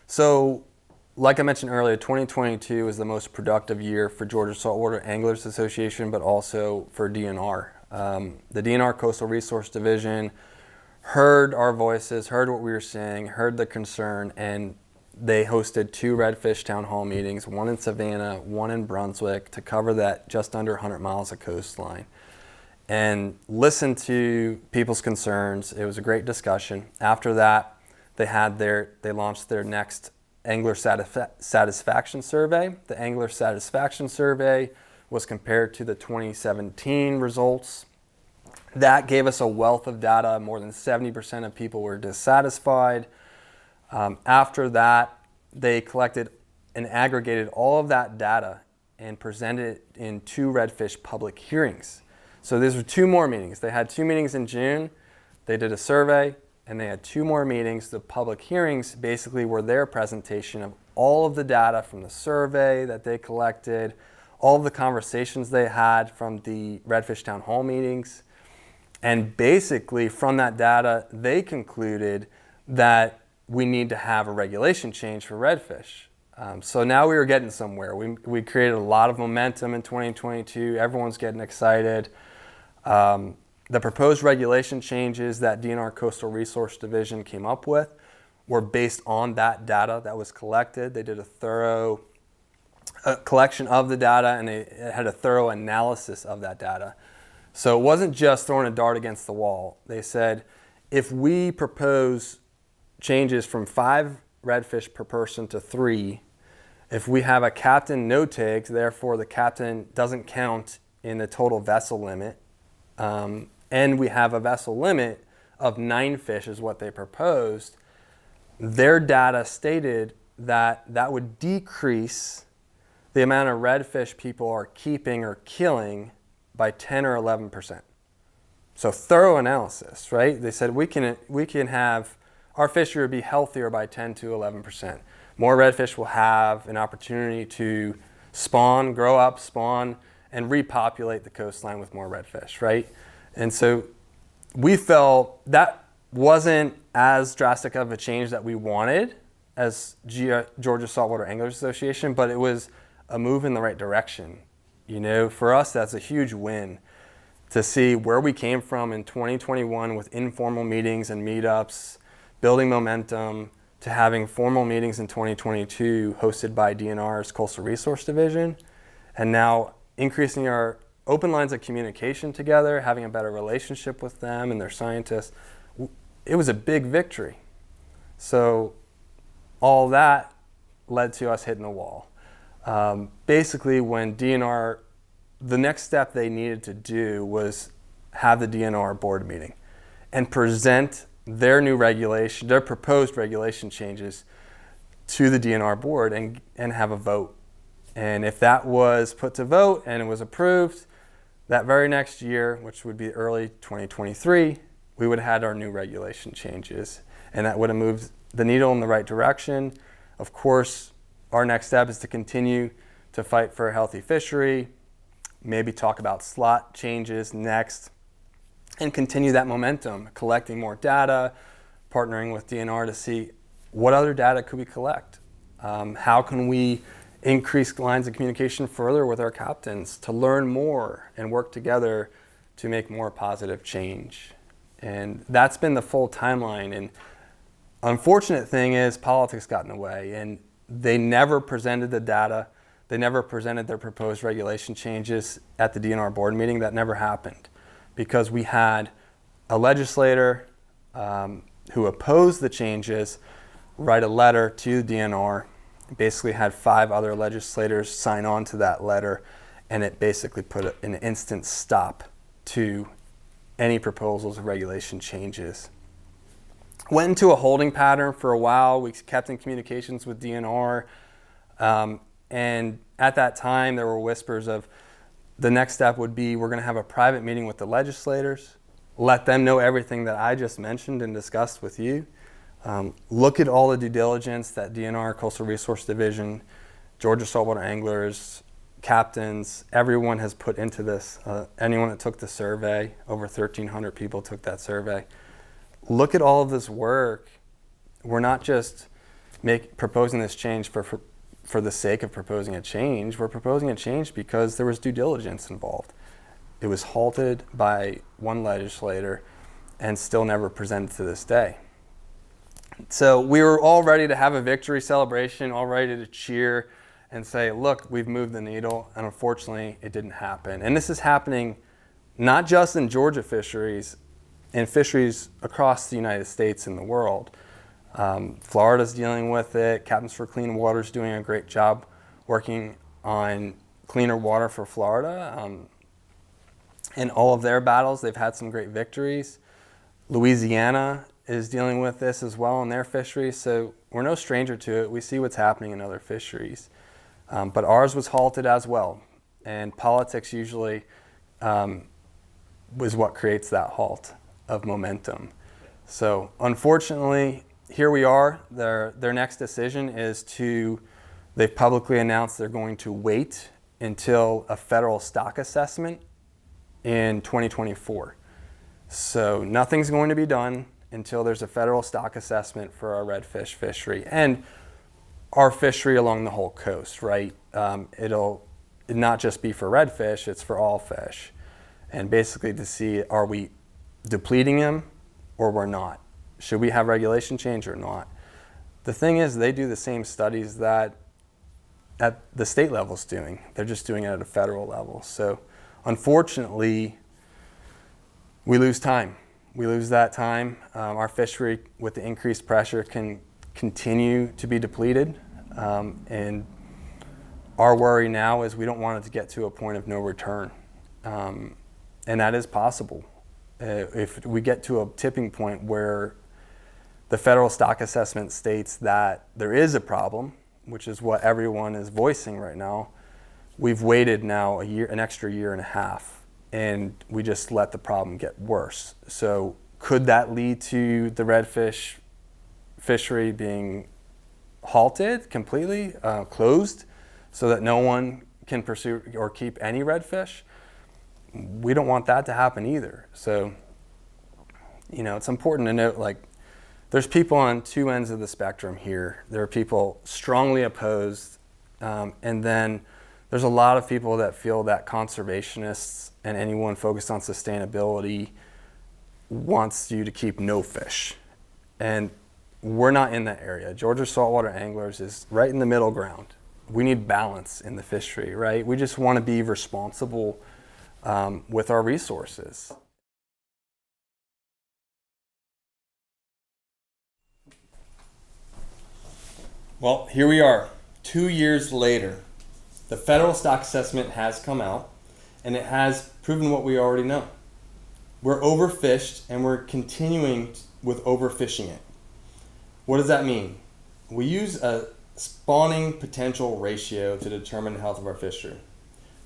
So, like I mentioned earlier, 2022 is the most productive year for Georgia Saltwater Anglers Association, but also for DNR. The DNR Coastal Resource Division heard our voices, heard what we were saying, heard the concern, and they hosted 2 Redfish town hall meetings, one in Savannah, one in Brunswick, to cover that just under 100 miles of coastline. And listened to people's concerns. It was a great discussion. After that, they launched their next Angler Satisfaction Survey. The Angler Satisfaction Survey was compared to the 2017 results. That gave us a wealth of data. More than 70% of people were dissatisfied. After that, they collected and aggregated all of that data and presented it in 2 Redfish public hearings. So these were 2 more meetings. They had 2 meetings in June. They did a survey, and they had 2 more meetings. The public hearings basically were their presentation of all of the data from the survey that they collected, all of the conversations they had from the Redfish town hall meetings. And basically, from that data, they concluded that we need to have a regulation change for redfish. So now we were getting somewhere. We created a lot of momentum in 2022. Everyone's getting excited. The proposed regulation changes that DNR Coastal Resource Division came up with were based on that data that was collected. They did a thorough collection of the data, and they had a thorough analysis of that data. So it wasn't just throwing a dart against the wall. They said, if we propose changes from 5 redfish per person to 3, if we have a captain no tags, therefore the captain doesn't count in the total vessel limit, and we have a vessel limit of 9 fish is what they proposed, their data stated that that would decrease the amount of redfish people are keeping or killing by 10 or 11%. So thorough analysis, right? They said we can have, our fishery would be healthier by 10 to 11%. More redfish will have an opportunity to spawn, grow up, spawn, and repopulate the coastline with more redfish, right? And so we felt that wasn't as drastic of a change that we wanted as Georgia Saltwater Anglers Association, but it was a move in the right direction. You know, for us, that's a huge win to see where we came from in 2021 with informal meetings and meetups, building momentum, to having formal meetings in 2022 hosted by DNR's Coastal Resource Division, and now increasing our open lines of communication together, having a better relationship with them and their scientists. It was a big victory. So all that led to us hitting the wall. Basically, when DNR, the next step they needed to do was have the DNR board meeting and present their new regulation, their proposed regulation changes to the DNR board and have a vote. And if that was put to vote and it was approved, that very next year, which would be early 2023, we would have had our new regulation changes. And that would have moved the needle in the right direction. Of course, our next step is to continue to fight for a healthy fishery, maybe talk about slot changes next, and continue that momentum, collecting more data, partnering with DNR to see what other data could we collect. How can we increase lines of communication further with our captains to learn more and work together to make more positive change. And that's been the full timeline. And unfortunate thing is politics got in the way, and they never presented the data. They never presented their proposed regulation changes at the DNR board meeting. That never happened because we had a legislator who opposed the changes write a letter to the DNR, basically had 5 other legislators sign on to that letter, and it basically put an instant stop to any proposals of regulation changes. Went into a holding pattern for a while. We kept in communications with DNR, and at that time there were whispers of the next step would be we're going to have a private meeting with the legislators, let them know everything that I just mentioned and discussed with you. Look at all the due diligence that DNR, Coastal Resource Division, Georgia Saltwater Anglers, captains, everyone has put into this. Anyone that took the survey, over 1,300 people took that survey. Look at all of this work. We're not just proposing this change for the sake of proposing a change. We're proposing a change because there was due diligence involved. It was halted by one legislator and still never presented to this day. So we were all ready to have a victory celebration, all ready to cheer and say, look, we've moved the needle, and unfortunately it didn't happen. And this is happening not just in Georgia fisheries, in fisheries across the United States and the world. Florida's dealing with it. Captains for Clean Water is doing a great job working on cleaner water for Florida. In all of their battles, they've had some great victories. Louisiana is dealing with this as well in their fisheries, so we're no stranger to it. We see what's happening in other fisheries. But ours was halted as well, and politics usually was what creates that halt of momentum. So unfortunately, here we are. Their next decision is they've publicly announced they're going to wait until a federal stock assessment in 2024. So nothing's going to be done until there's a federal stock assessment for our redfish fishery and our fishery along the whole coast, right? It'll not just be for redfish, it's for all fish. And basically to see, are we depleting them or we're not? Should we have regulation change or not? The thing is, they do the same studies that at the state level's doing. They're just doing it at a federal level. So unfortunately, we lose time. We lose that time. Our fishery, with the increased pressure, can continue to be depleted. And our worry now is we don't want it to get to a point of no return. And that is possible. If we get to a tipping point where the federal stock assessment states that there is a problem, which is what everyone is voicing right now, we've waited now an extra year and a half, and we just let the problem get worse. So could that lead to the redfish fishery being halted completely, closed, so that no one can pursue or keep any redfish? We don't want that to happen either. So, it's important to note, there's people on two ends of the spectrum here. There are people strongly opposed, and then there's a lot of people that feel that conservationists and anyone focused on sustainability wants you to keep no fish. And we're not in that area. Georgia Saltwater Anglers is right in the middle ground. We need balance in the fishery, right? We just want to be responsible with our resources. Well, here we are, 2 years later. The federal stock assessment has come out, and it has proven what we already know. We're overfished, and we're continuing with overfishing it. What does that mean? We use a spawning potential ratio to determine the health of our fishery.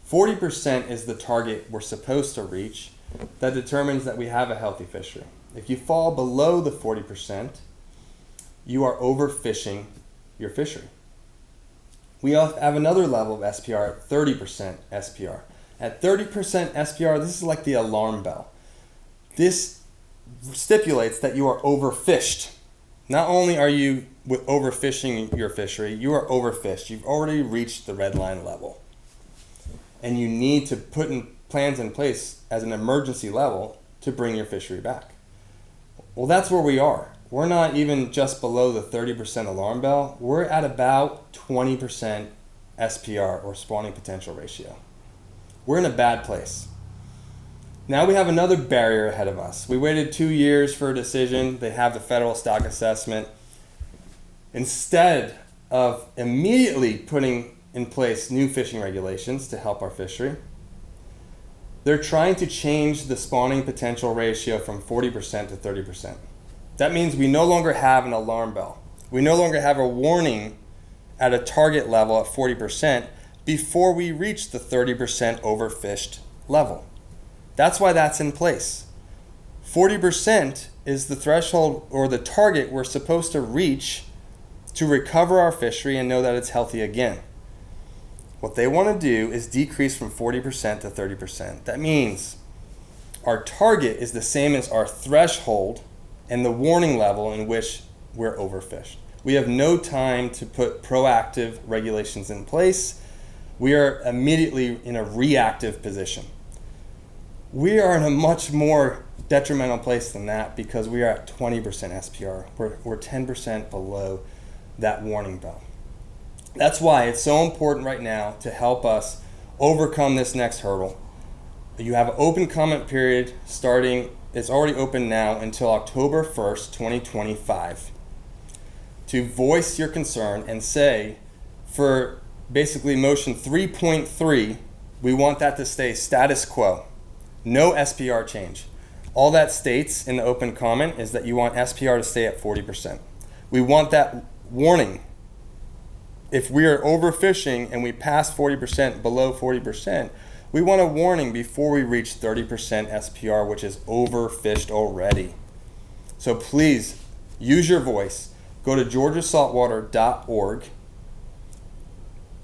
40% is the target we're supposed to reach that determines that we have a healthy fishery. If you fall below the 40%, you are overfishing your fishery. We have another level of SPR at 30% SPR. At 30% SPR, this is like the alarm bell. This stipulates that you are overfished. Not only are you overfishing your fishery, you are overfished. You've already reached the red line level. And you need to put plans in place as an emergency level to bring your fishery back. Well, that's where we are. We're not even just below the 30% alarm bell. We're at about 20% SPR, or spawning potential ratio. We're in a bad place. Now we have another barrier ahead of us. We waited 2 years for a decision. They have the federal stock assessment. Instead of immediately putting in place new fishing regulations to help our fishery, they're trying to change the spawning potential ratio from 40% to 30%. That means we no longer have an alarm bell. We no longer have a warning at a target level at 40% before we reach the 30% overfished level. That's why that's in place. 40% is the threshold or the target we're supposed to reach to recover our fishery and know that it's healthy again. What they want to do is decrease from 40% to 30%. That means our target is the same as our threshold and the warning level in which we're overfished. We have no time to put proactive regulations in place. We are immediately in a reactive position. We are in a much more detrimental place than that because we are at 20% SPR. We're 10% below that warning bell. That's why it's so important right now to help us overcome this next hurdle. You have an open comment period starting, it's already open now until October 1st, 2025, to voice your concern and say, for basically motion 3.3, we want that to stay status quo, no SPR change. All that states in the open comment is that you want SPR to stay at 40%. We want that warning. If we are overfishing and we pass 40%, below 40%, we want a warning before we reach 30% SPR, which is overfished already. So please use your voice. Go to georgiasaltwater.org.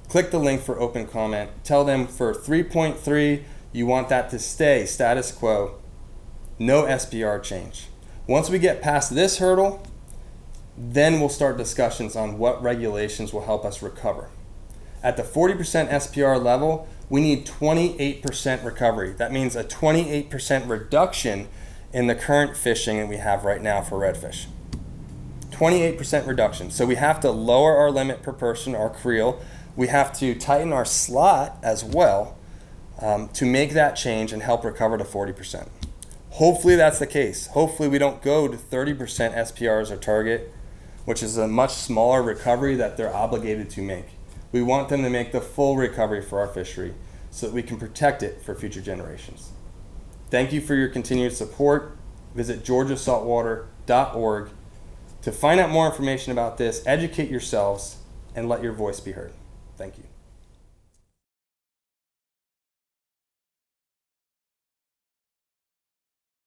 Click the link for open comment. Tell them for 3.3, you want that to stay status quo, no SPR change. Once we get past this hurdle, then we'll start discussions on what regulations will help us recover. At the 40% SPR level, we need 28% recovery. That means a 28% reduction in the current fishing that we have right now for redfish. 28% reduction. So we have to lower our limit per person, our creel. We have to tighten our slot as well to make that change and help recover to 40%. Hopefully that's the case. Hopefully we don't go to 30% SPR as our target, which is a much smaller recovery that they're obligated to make. We want them to make the full recovery for our fishery so that we can protect it for future generations. Thank you for your continued support. Visit georgiasaltwater.org to find out more information about this, educate yourselves, and let your voice be heard. Thank you.